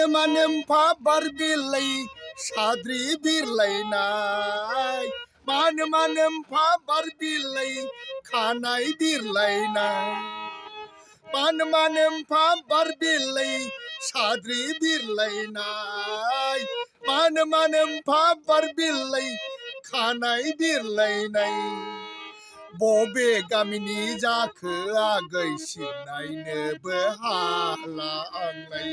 मानोम फाबार बिलाइ साद्रि बिरलायनाय मानोम फाबार बिलाइ खानाय बिरलायनाय मानोम फाबार बिलाइ साद्रि बिरलायनाय मानोम फाबार बिलाइ खानाय बिरलायनाय बबे गामिनि जाखो आगै सिनायनोबो हाला आंलाय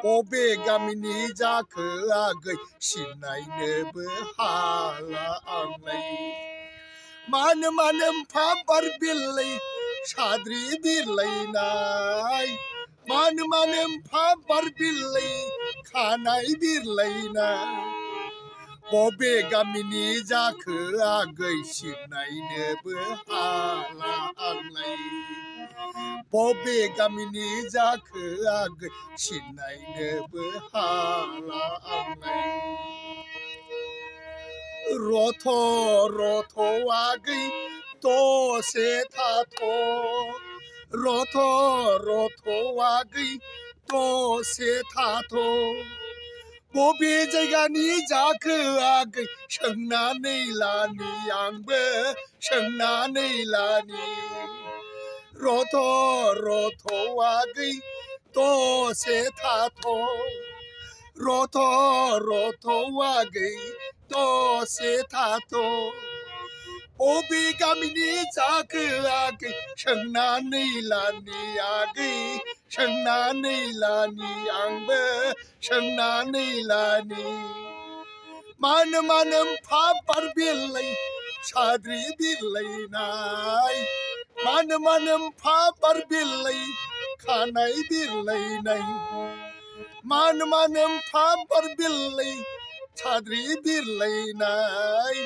बबे गामिनि जाखो आगै सिनायनोबो हाला आंलाय मानोम फाबार बिलाइ साद्रि बिरलायनाय मानोम फाबार बिलाइ खानाय बिरलायनाय बबे गामिनि जाखो आगै सिनायनोबो हाला आंलाय बबे गामिनि जाखो आगै सिनायनोबो हाला आंलाय रथ' आगै दसे थाथ' रथ' आगै दसे थाथ' बबे जायगानि जाखो आगै सोंनानै लानि आंबो सोंनानै लानि रथ' आगै दसे थाथ' रथ' आगै दसे थाथ' बबे गामिनि जाखो आगै सोंनानै लानि आगै सोंनानै लानि आंबो सोंनानै लानि मानोम फाबार बिलाइ साद्रि बिरलायनाय मानोम फाबार बिलाइ खानाय बिरलायनाय मानोम फाबार बिलाइ साद्रि बिरलायनाय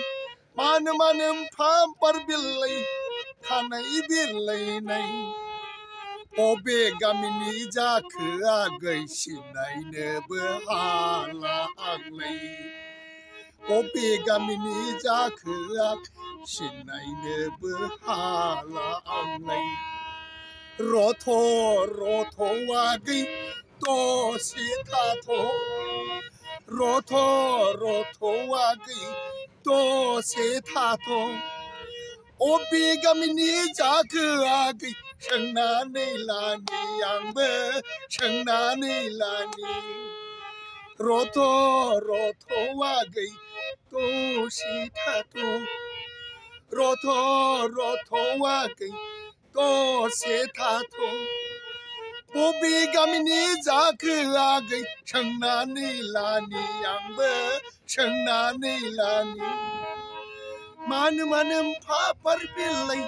मानोम फाबार बिलाइ खानाय बिरलायनाय बबे गामिनि जाखो आगै सिनायनोबो हाला आंलाय बबे गामिनि जाखो आगै सिनायनोबो हाला आंलाय रथ' आगै दसे थाथ' रथ' आगै दसे थाथ' बबे गामिनि जाखो आगै सोंनानै लानि आंबो सोंनानै लानि रथ' आगै दसे थाथ' रथ' आगै दसे थाथ' बबे गामिनि जाखो आगै सोंनानै लानि आंबो सोंनानै लानि मानोम फाबार बिलाइ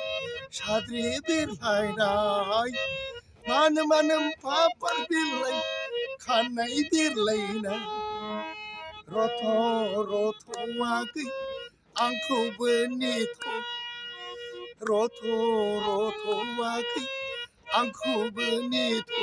साद्रि बिरलायनाय मानोम फाबार बिलाइ खानाय बिरलायनाय रथ' आगै आंखौबो नेथ' रथ' आगै आंखौबो नेथ'